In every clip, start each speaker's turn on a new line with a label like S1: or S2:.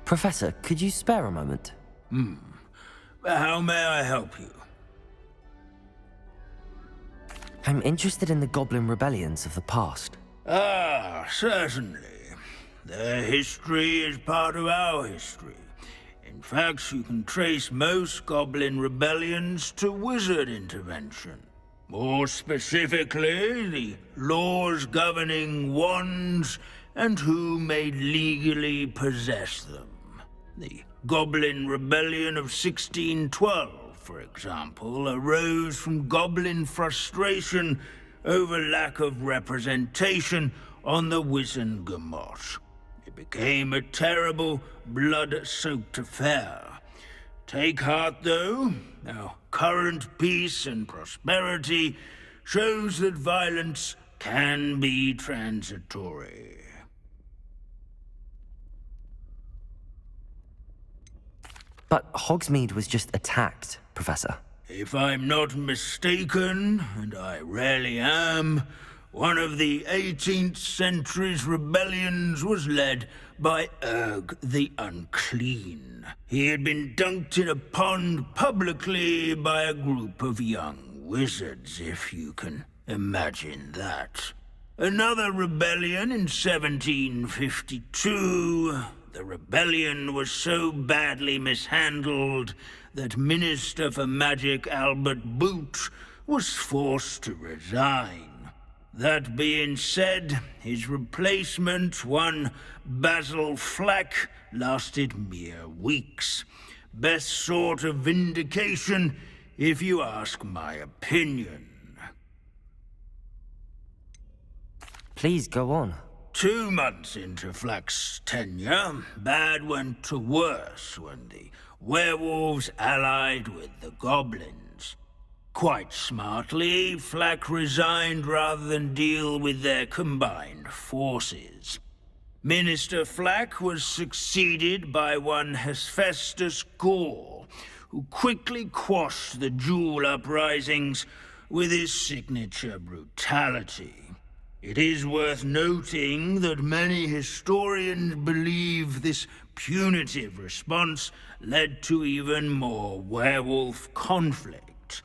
S1: Professor, could you spare a moment?
S2: How may I help you?
S1: I'm interested in the Goblin rebellions of the past.
S2: Ah, certainly. Their history is part of our history. In fact, you can trace most Goblin rebellions to wizard intervention. More specifically, the laws governing wands and who may legally possess them. The Goblin Rebellion of 1612, for example, arose from Goblin frustration over lack of representation on the Wizengamot. It became a terrible, blood-soaked affair. Take heart, though. Our current peace and prosperity shows that violence can be transitory.
S1: But Hogsmeade was just attacked, Professor.
S2: If I'm not mistaken, and I rarely am, one of the 18th century's rebellions was led by Urg the Unclean. He had been dunked in a pond publicly by a group of young wizards, if you can imagine that. Another rebellion in 1752. The rebellion was so badly mishandled that Minister for Magic Albert Boot was forced to resign. That being said, his replacement, one Basil Flack, lasted mere weeks. Best sort of vindication, if you ask my opinion.
S1: Please go on.
S2: 2 months into Flack's tenure, bad went to worse when the werewolves allied with the goblins. Quite smartly, Flack resigned rather than deal with their combined forces. Minister Flack was succeeded by one Hephaestus Gore, who quickly quashed the Jewel uprisings with his signature brutality. It is worth noting that many historians believe this punitive response led to even more werewolf conflict.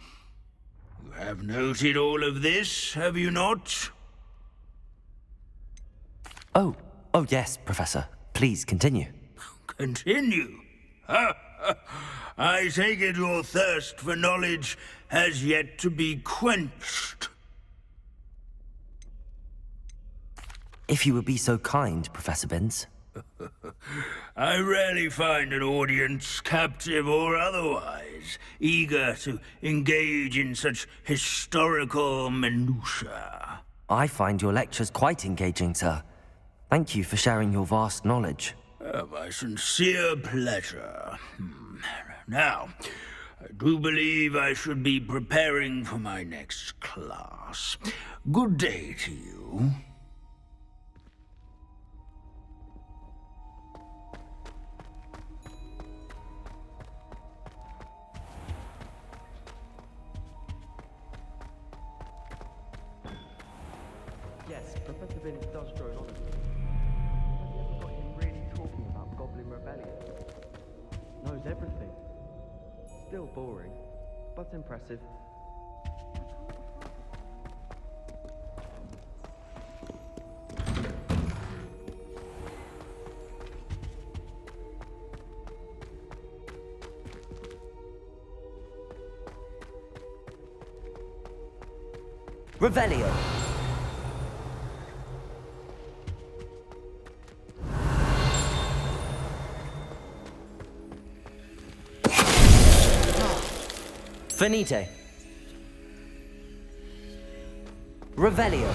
S2: You have noted all of this, have you not?
S1: Oh yes, Professor. Please continue.
S2: Continue? I take it your thirst for knowledge has yet to be quenched.
S1: If you would be so kind, Professor Binns.
S2: I rarely find an audience, captive or otherwise, eager to engage in such historical minutiae.
S1: I find your lectures quite engaging, sir. Thank you for sharing your vast knowledge.
S2: My sincere pleasure. Now, I do believe I should be preparing for my next class. Good day to you.
S3: Yes, Professor Binns does drone on us. Have you ever got him really talking about Goblin Rebellion? Knows everything. Still boring, but impressive.
S1: Revelio! Finite. Revelio.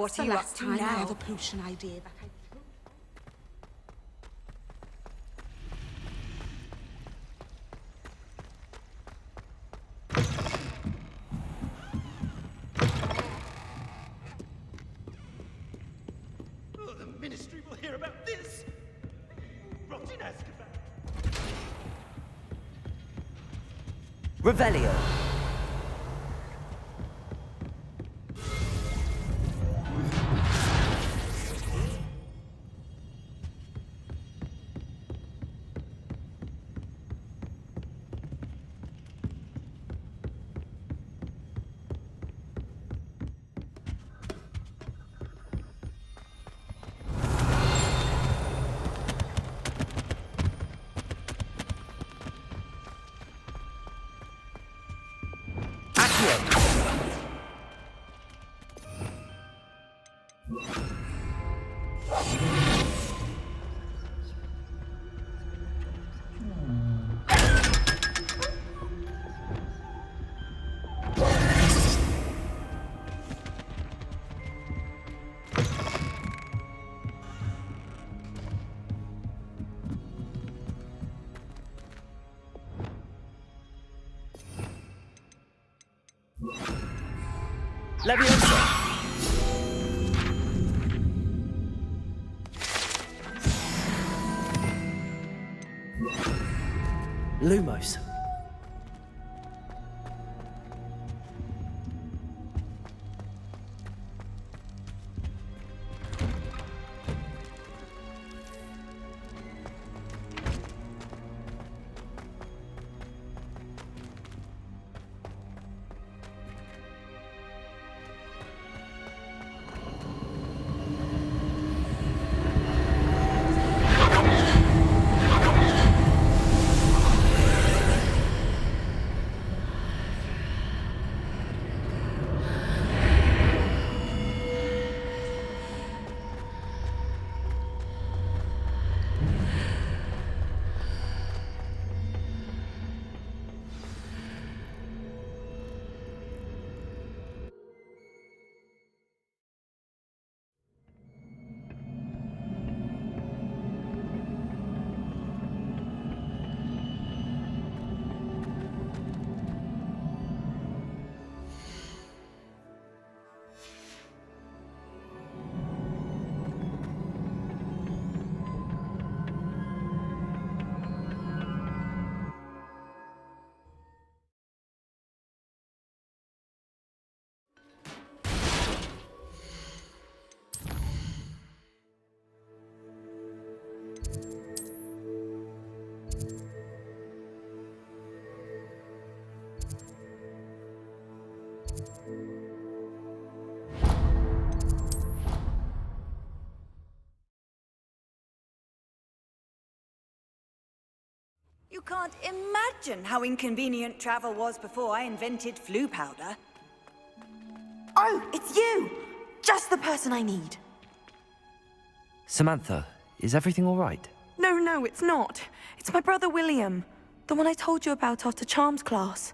S4: What
S5: the
S4: are you
S5: last
S4: up to
S5: time I
S4: now?
S5: have a potion idea that I took.
S6: Oh, the Ministry will hear about this! Rot in Azkaban!
S1: Revelio. Leviosa. Lumos.
S4: You can't imagine how inconvenient travel was before I invented flu powder.
S7: Oh, it's you! Just the person I need.
S1: Samantha, is everything all right?
S7: No, it's not. It's my brother William. The one I told you about after Charms class.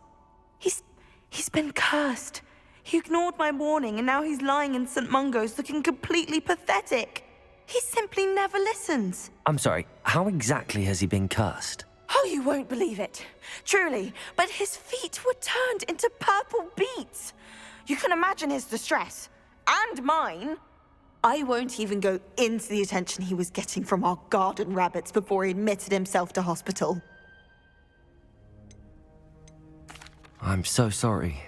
S7: He's been cursed. He ignored my warning and now he's lying in St. Mungo's looking completely pathetic. He simply never listens.
S1: I'm sorry, how exactly has he been cursed?
S7: Oh, you won't believe it. Truly, but his feet were turned into purple beets. You can imagine his distress. And mine. I won't even go into the attention he was getting from our garden rabbits before he admitted himself to hospital.
S1: I'm so sorry.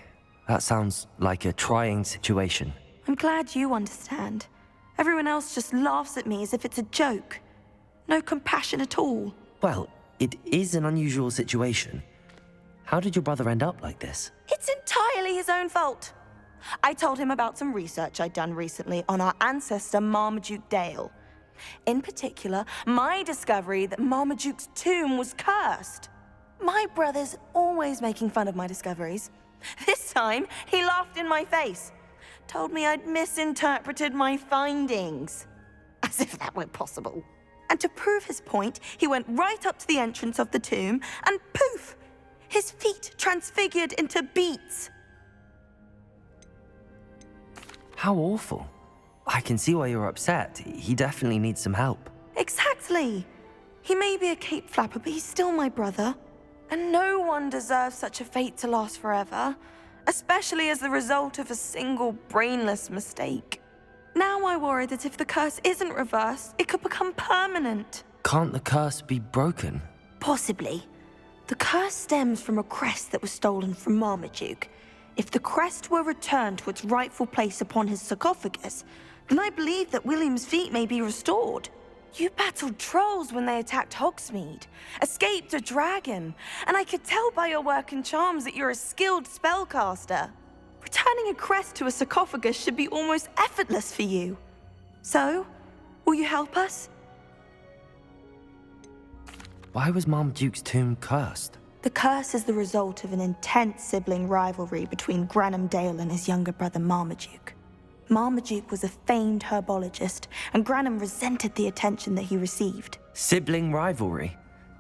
S1: That sounds like a trying situation.
S7: I'm glad you understand. Everyone else just laughs at me as if it's a joke. No compassion at all.
S1: Well, it is an unusual situation. How did your brother end up like this?
S7: It's entirely his own fault. I told him about some research I'd done recently on our ancestor Marmaduke Dale. In particular, my discovery that Marmaduke's tomb was cursed. My brother's always making fun of my discoveries. This time, he laughed in my face. Told me I'd misinterpreted my findings. As if that were possible. And to prove his point, he went right up to the entrance of the tomb and poof! His feet transfigured into beets.
S1: How awful. I can see why you're upset. He definitely needs some help.
S7: Exactly. He may be a cape flapper, but he's still my brother. And no one deserves such a fate to last forever, especially as the result of a single brainless mistake. Now I worry that if the curse isn't reversed, it could become permanent.
S1: Can't the curse be broken?
S7: Possibly. The curse stems from a crest that was stolen from Marmaduke. If the crest were returned to its rightful place upon his sarcophagus, then I believe that William's feat may be restored. You battled trolls when they attacked Hogsmeade, escaped a dragon, and I could tell by your work and charms that you're a skilled spellcaster. Returning a crest to a sarcophagus should be almost effortless for you. So, will you help us?
S1: Why was Marmaduke's tomb cursed?
S7: The curse is the result of an intense sibling rivalry between Granham Dale and his younger brother Marmaduke. Marmaduke was a famed herbologist, and Granham resented the attention that he received.
S1: Sibling rivalry?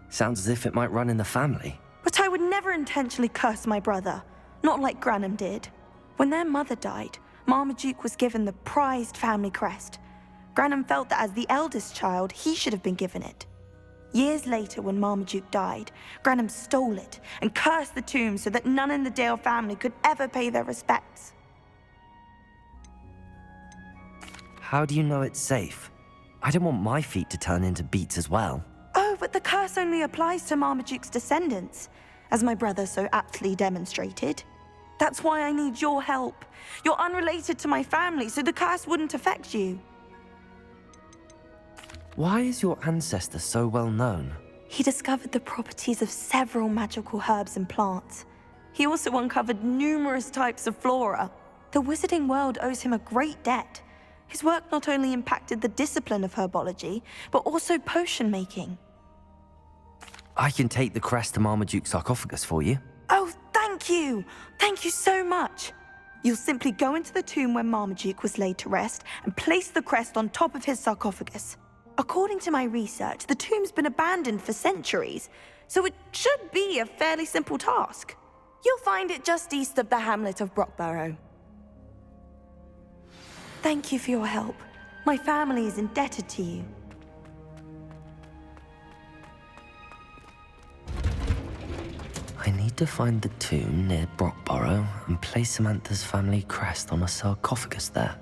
S1: Sounds as if it might run in the family.
S7: But I would never intentionally curse my brother, not like Granham did. When their mother died, Marmaduke was given the prized family crest. Granham felt that as the eldest child, he should have been given it. Years later, when Marmaduke died, Granham stole it and cursed the tomb so that none in the Dale family could ever pay their respects.
S1: How do you know it's safe? I don't want my feet to turn into beets as well.
S7: Oh, but the curse only applies to Marmaduke's descendants, as my brother so aptly demonstrated. That's why I need your help. You're unrelated to my family, so the curse wouldn't affect you.
S1: Why is your ancestor so well known?
S7: He discovered the properties of several magical herbs and plants. He also uncovered numerous types of flora. The wizarding world owes him a great debt. His work not only impacted the discipline of herbology, but also potion making.
S1: I can take the crest to Marmaduke's sarcophagus for you.
S7: Oh, thank you! Thank you so much! You'll simply go into the tomb where Marmaduke was laid to rest and place the crest on top of his sarcophagus. According to my research, the tomb's been abandoned for centuries, so it should be a fairly simple task. You'll find it just east of the hamlet of Brockborough. Thank you for your help. My family is indebted to you.
S1: I need to find the tomb near Brockborough and place Samantha's family crest on a sarcophagus there.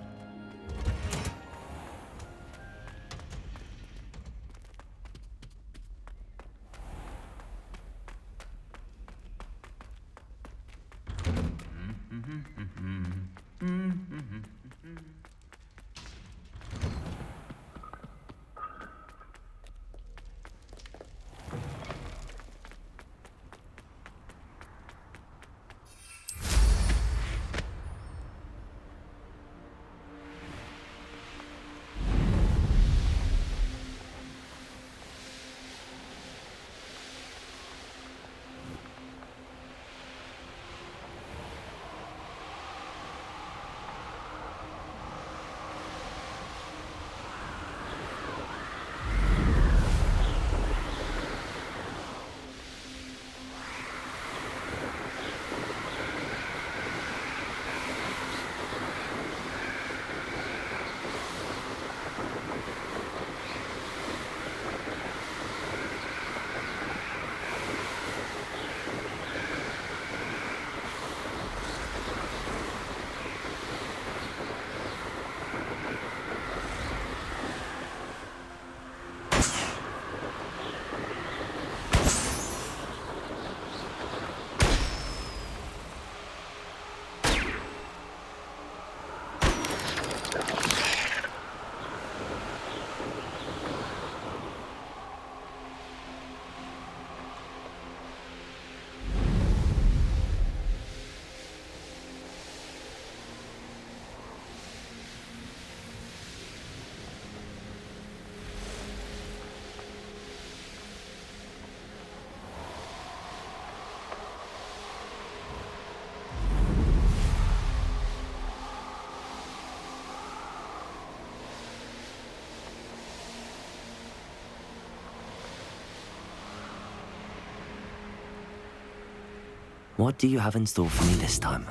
S1: What do you have in store for me this time?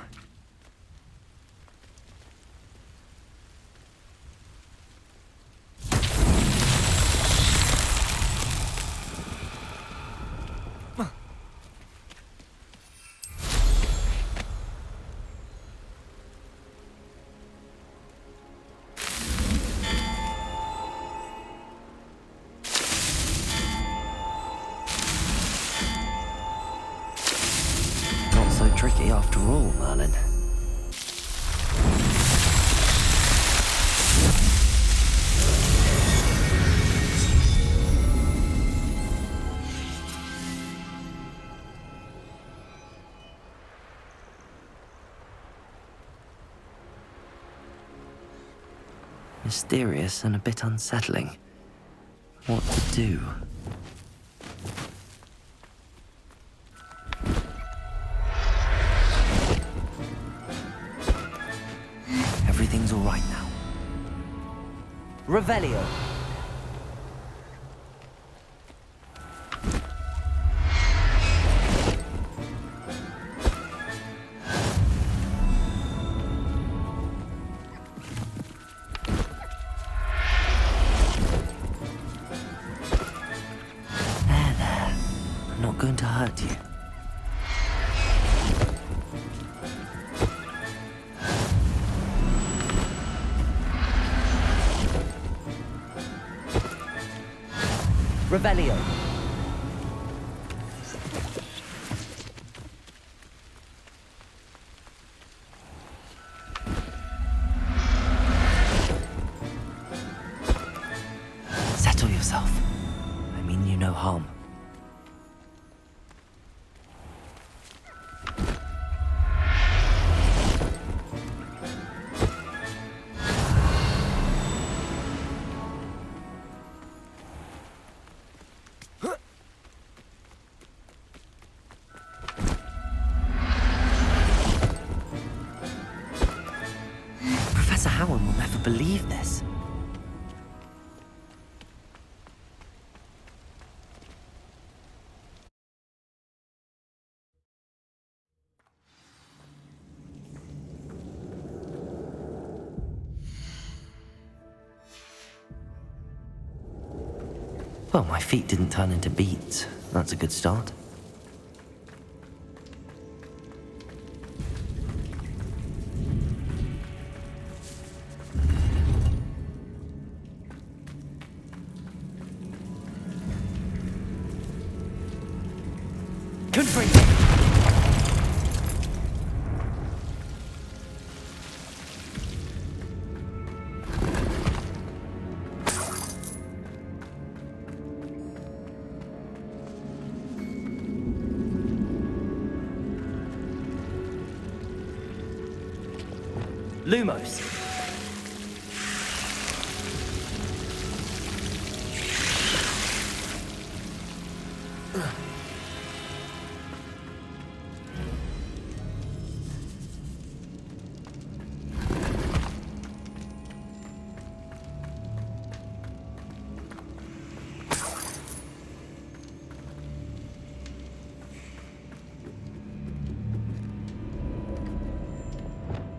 S1: mystery after all, Merlin. Mysterious and a bit unsettling. What to do? Everything's all right now. Revelio. I'm not going to hurt you. Revelio. Settle yourself. I mean you no harm. Professor Howard will never believe this. Well, my feet didn't turn into beets. That's a good start. Confringo! Lumos.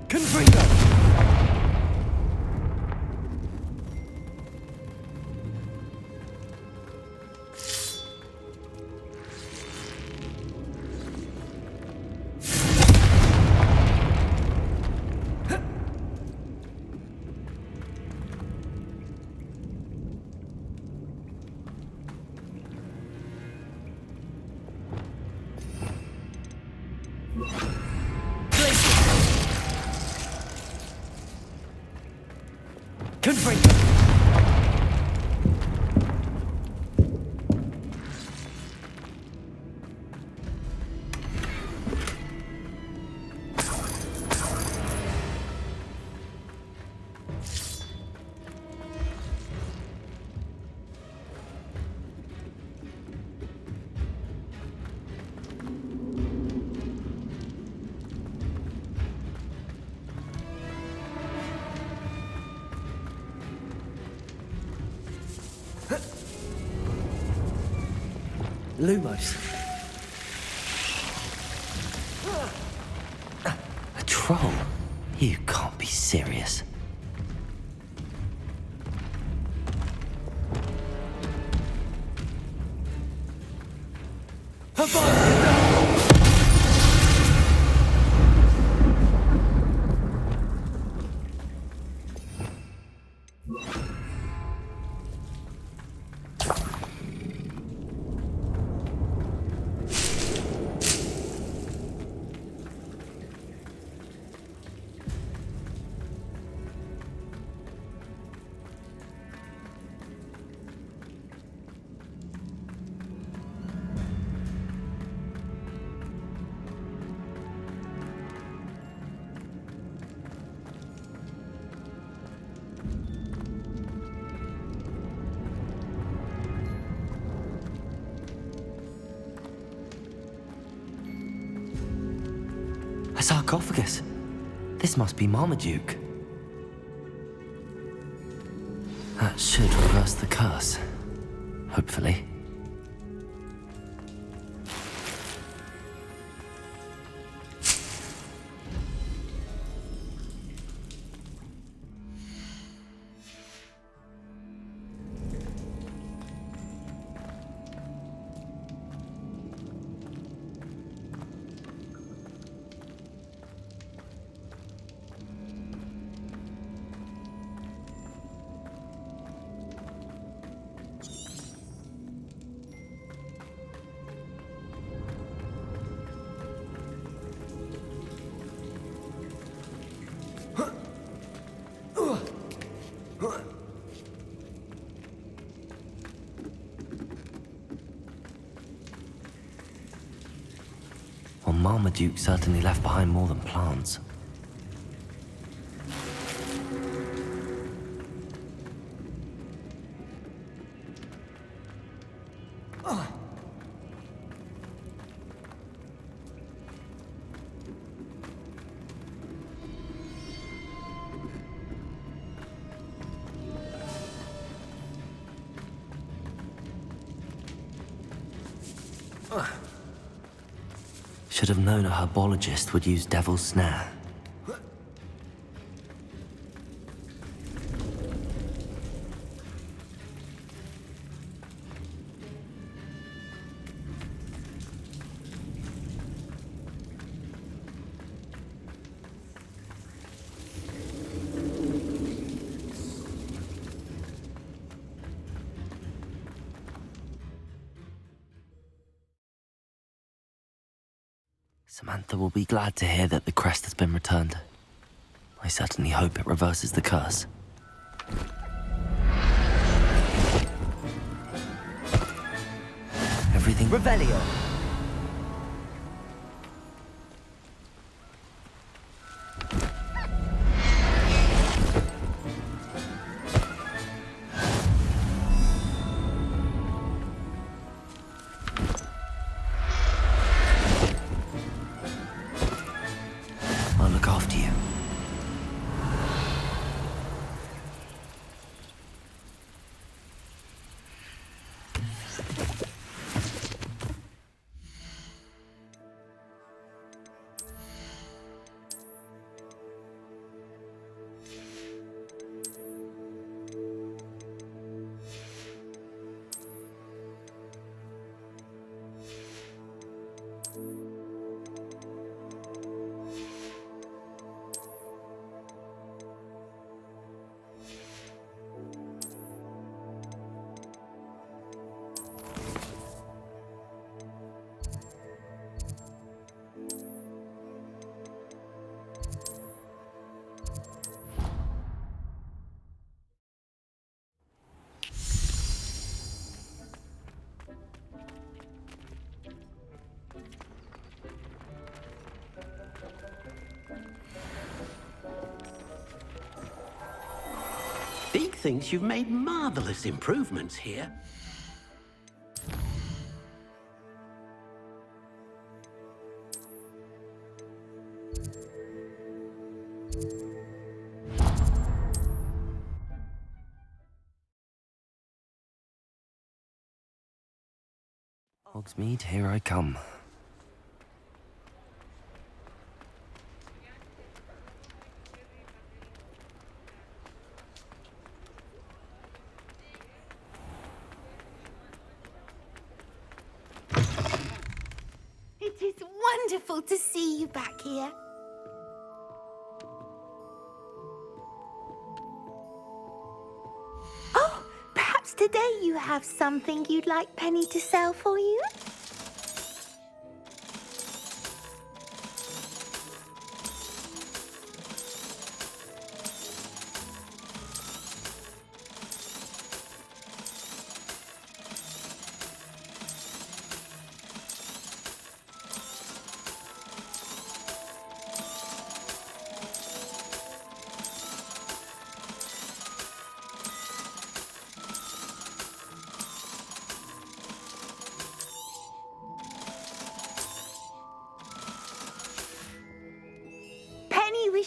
S1: Confringo! Confringo! Lumos. A troll? You can't be serious. A sarcophagus. This must be Marmaduke. That should reverse the curse. Hopefully. Well, Marmaduke certainly left behind more than plants. Should have known a herbologist would use Devil's Snare. Samantha will be glad to hear that the crest has been returned. I certainly hope it reverses the curse. Everything...
S3: Revelio.
S1: I'll look after you.
S8: Big thinks you've made marvelous improvements here.
S1: Hogsmeade, here I come.
S5: It is wonderful to see you back here. Oh, perhaps today you have something you'd like Penny to sell for you?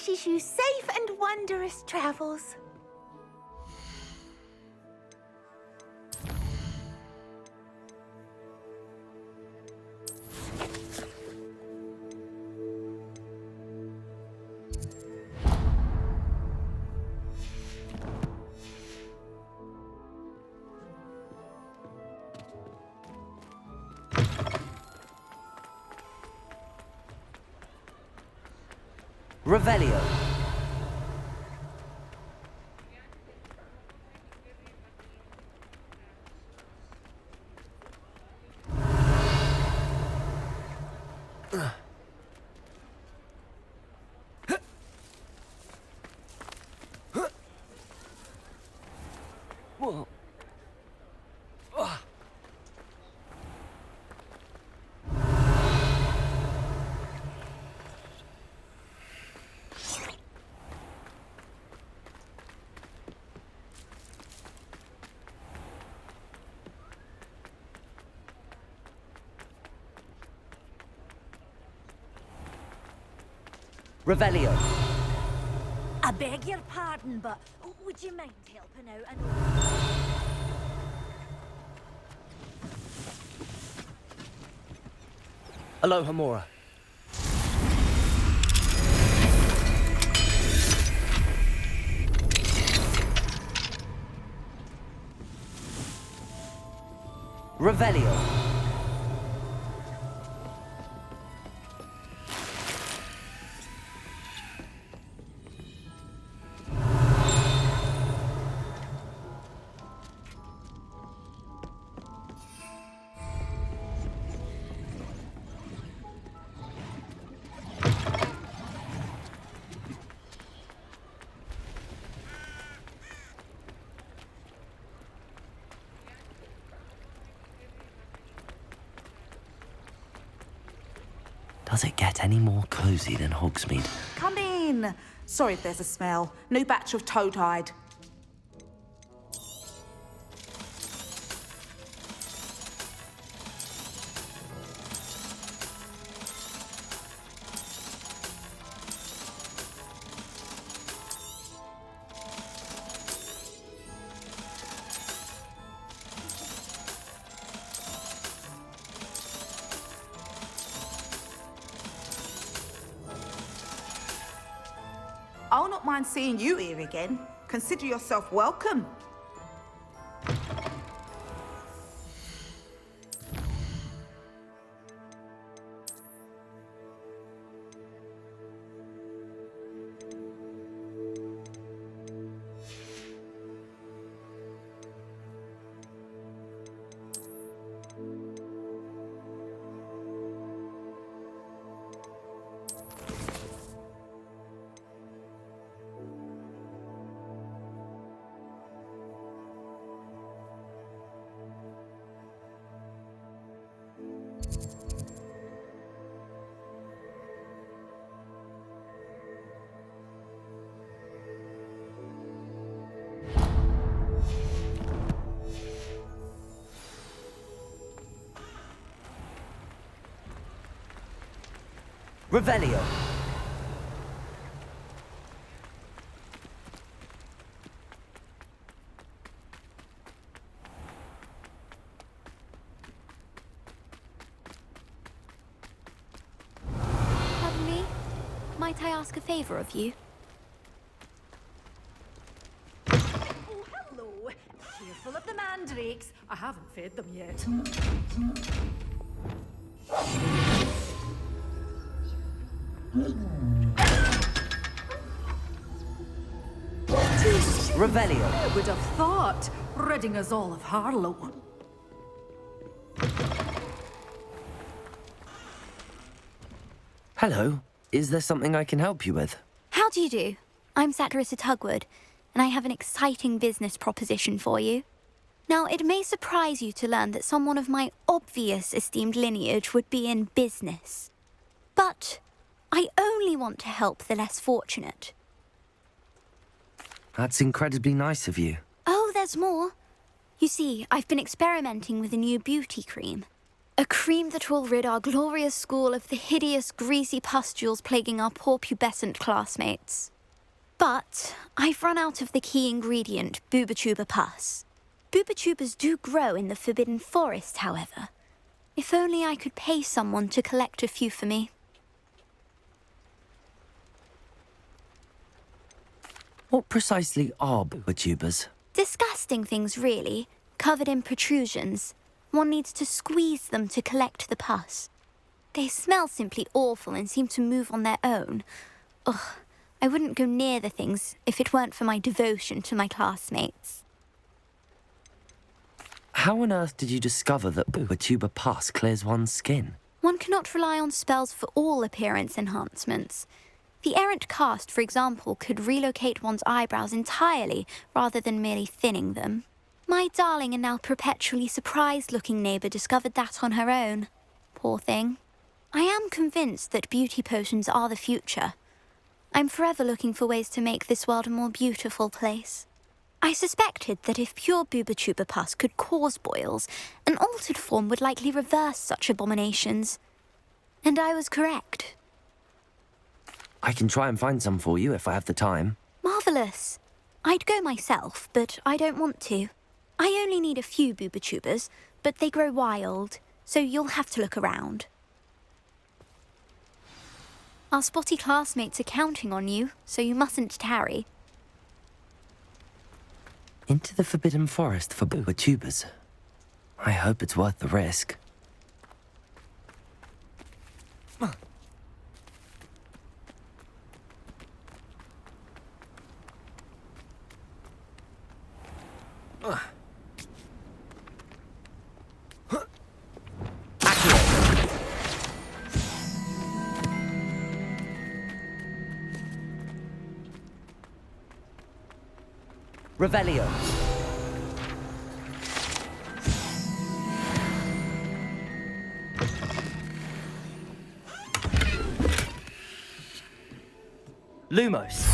S5: wishes you safe and wondrous travels.
S1: Revelio. Whoa. Revelio.
S9: I beg your pardon, but would you mind helping out?
S1: Aloha Mora. Revelio. Does it get any more cozy than Hogsmeade?
S10: Come in. Sorry if there's a smell. New batch of toad-hide. I'll not mind seeing you here again. Consider yourself welcome.
S1: Revelio.
S11: Pardon me? Might I ask a favor of you?
S9: Oh, hello. Careful of the mandrakes. I haven't fed them yet.
S1: Revelio.
S9: I would have thought, ridding us all of Harlow.
S1: Hello. Is there something I can help you with?
S11: How do you do? I'm Satirissa Tugwood, and I have an exciting business proposition for you. Now, it may surprise you to learn that someone of my obvious esteemed lineage would be in business. But I only want to help the less fortunate.
S1: That's incredibly nice of you.
S11: Oh, there's more. You see, I've been experimenting with a new beauty cream. A cream that will rid our glorious school of the hideous, greasy pustules plaguing our poor pubescent classmates. But I've run out of the key ingredient, Booba-Tuba pus. Booba-Tubas do grow in the Forbidden Forest, however. If only I could pay someone to collect a few for me.
S1: What precisely are Booba-Tubas?
S11: Disgusting things, really, covered in protrusions. One needs to squeeze them to collect the pus. They smell simply awful and seem to move on their own. Ugh, I wouldn't go near the things if it weren't for my devotion to my classmates.
S1: How on earth did you discover that Booba-Tuba pus clears one's skin?
S11: One cannot rely on spells for all appearance enhancements. The errant cast, for example, could relocate one's eyebrows entirely rather than merely thinning them. My darling and now perpetually surprised-looking neighbour discovered that on her own. Poor thing. I am convinced that beauty potions are the future. I'm forever looking for ways to make this world a more beautiful place. I suspected that if pure Booba-Tuba pus could cause boils, an altered form would likely reverse such abominations. And I was correct.
S1: I can try and find some for you if I have the time.
S11: Marvellous. I'd go myself, but I don't want to. I only need a few Booba-Tubas, but they grow wild, so you'll have to look around. Our spotty classmates are counting on you, so you mustn't tarry.
S1: Into the Forbidden Forest for Booba-Tubas. I hope it's worth the risk.
S12: Revelio. Lumos.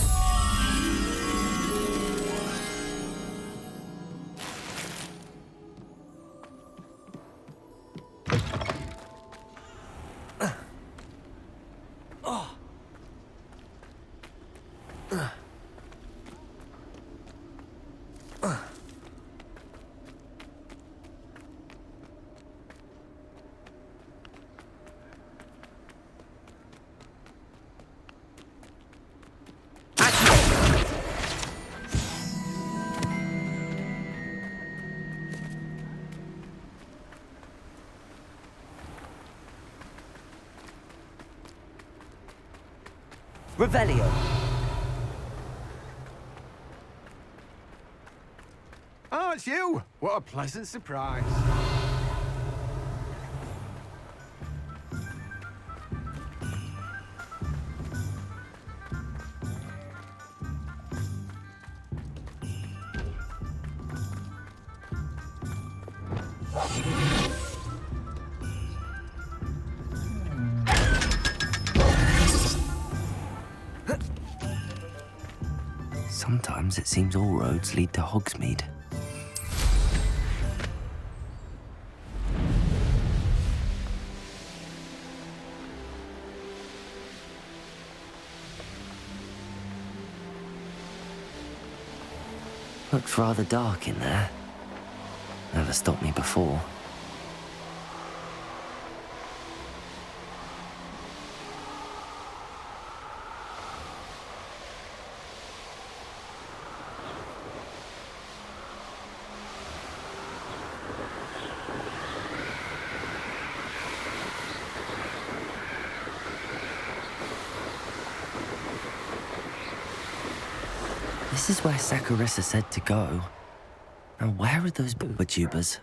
S12: Revelio.
S13: Oh, it's you! What a pleasant surprise.
S1: Sometimes it seems all roads lead to Hogsmeade. Looks rather dark in there. Never stopped me before. This is where Saccharissa said to go. Now where are those Booba-Tubas?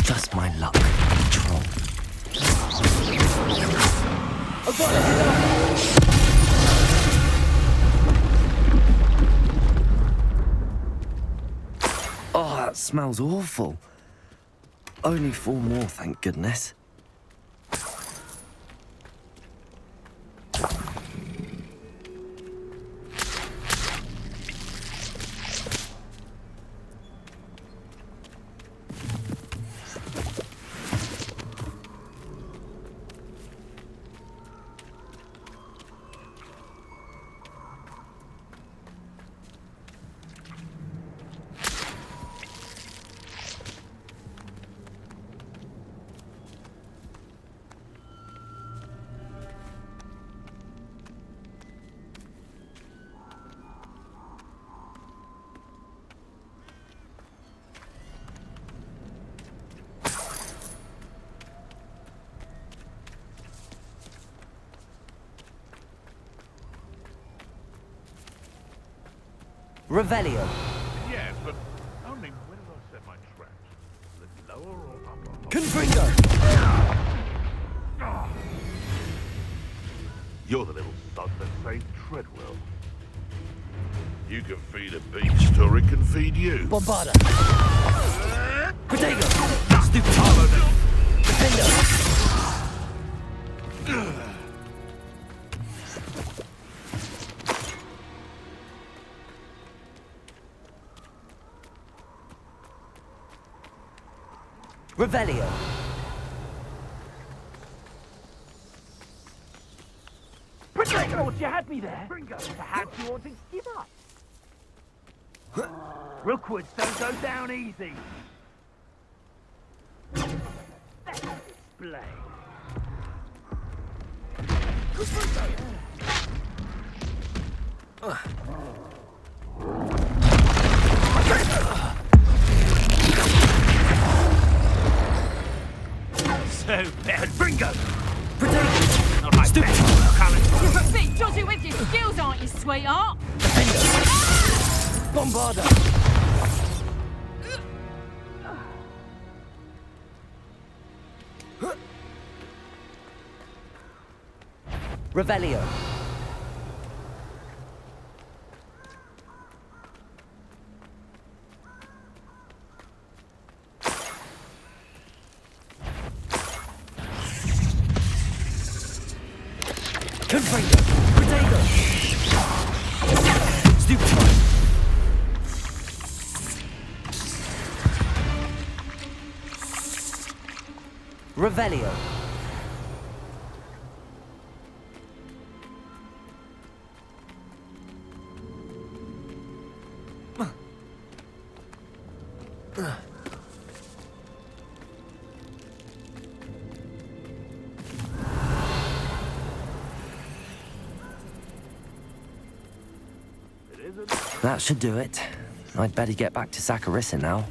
S1: Just my luck, troll. Oh, that smells awful. Only 4 more, thank goodness.
S12: Revelio.
S14: Yes, but only where do I set my traps? A little lower or upper?
S12: Confringo!
S14: You're the little sod that saved Treadwell. You can feed a beast or it can feed you.
S12: Bombarda. Protego. Stupid armor. Defender. Revelio.
S6: Protego, you had me there. Perhaps you want to give up. Rookwoods don't go down easy. Display. So bad. Bringo!
S12: Protego.
S6: Not like
S12: Stupid.
S6: that.
S9: You're a bit dodgy with your skills, aren't you, sweetheart?
S12: Bombarda. Revelio. Confringo. Protego. Stupid one. Revelio.
S1: That should do it. I'd better get back to Saccharissa now.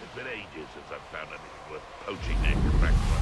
S14: It's been ages since I've found anything worth poaching extract from.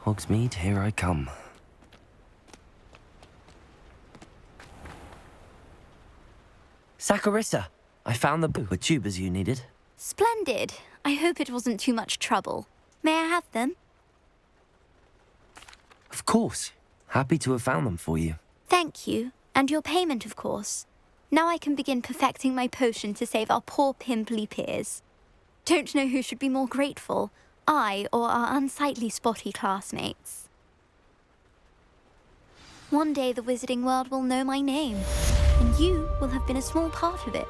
S1: Hogsmeade, here I come. Saccharissa, I found the book with tubers you needed.
S11: Splendid. I hope it wasn't too much trouble. May I have them?
S1: Of course. Happy to have found them for you.
S11: Thank you. And your payment, of course. Now I can begin perfecting my potion to save our poor pimply peers. Don't know who should be more grateful, I or our unsightly spotty classmates. One day the wizarding world will know my name, and you will have been a small part of it.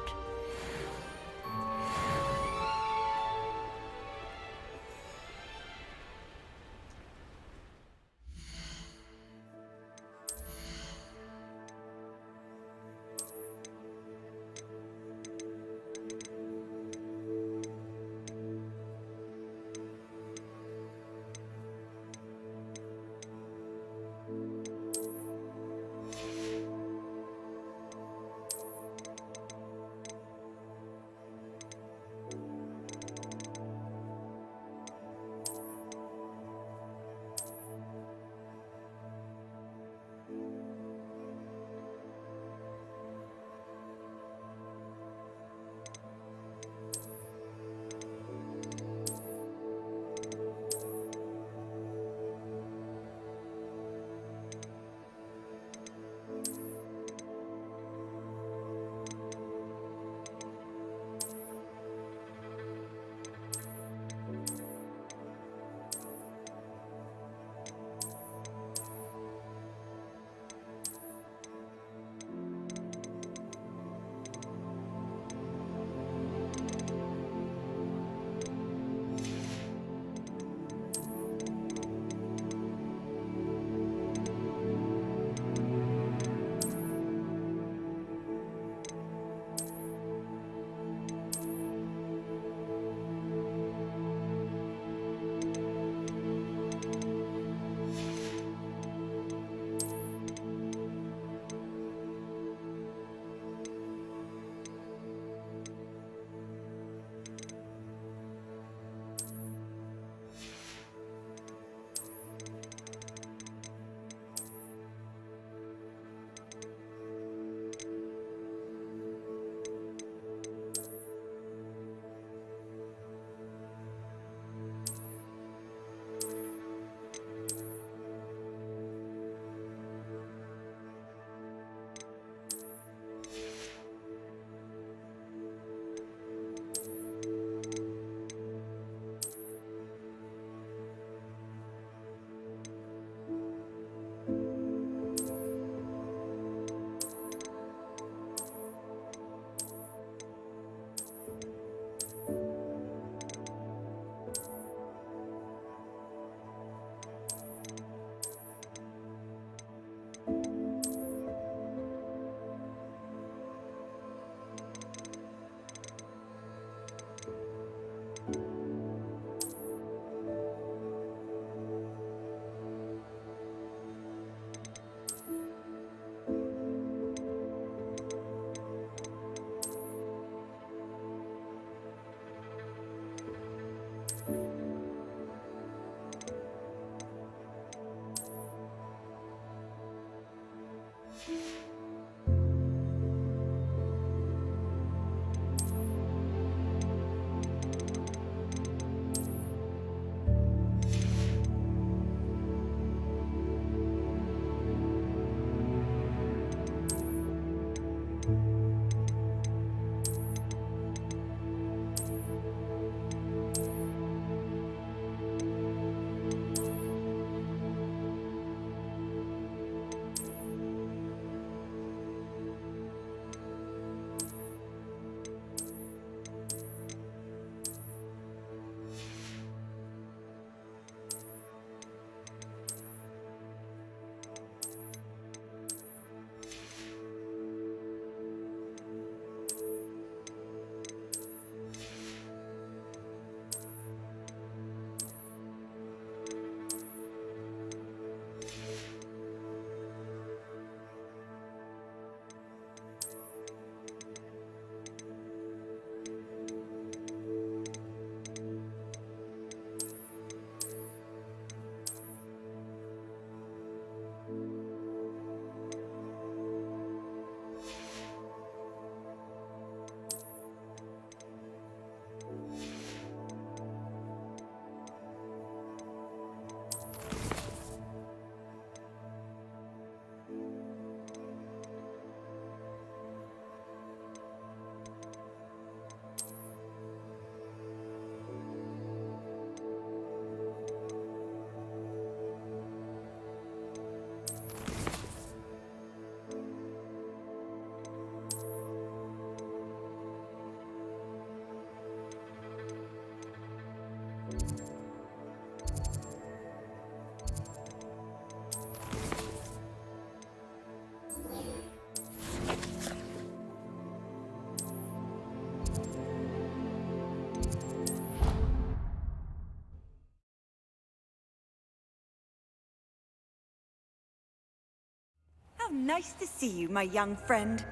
S4: How nice to see you, my young friend.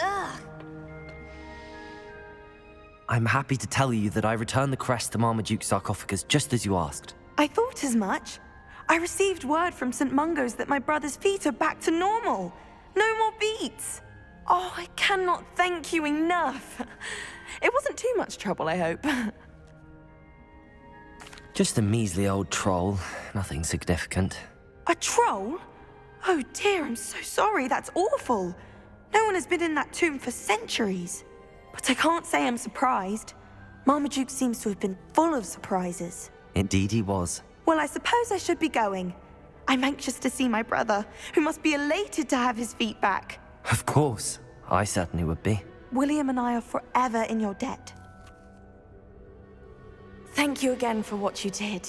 S4: Ugh.
S1: I'm happy to tell you that I returned the crest to Marmaduke's sarcophagus just as you asked.
S7: I thought as much. I received word from St. Mungo's that my brother's feet are back to normal. No more beats. Oh, I cannot thank you enough. It wasn't too much trouble, I hope.
S1: Just a measly old troll, nothing significant.
S7: A troll? Oh dear, I'm so sorry, that's awful. No one has been in that tomb for centuries. But I can't say I'm surprised. Marmaduke seems to have been full of surprises.
S1: Indeed he was.
S7: Well, I suppose I should be going. I'm anxious to see my brother, who must be elated to have his feet back.
S1: Of course, I certainly would be.
S7: William and I are forever in your debt. Thank you again for what you did.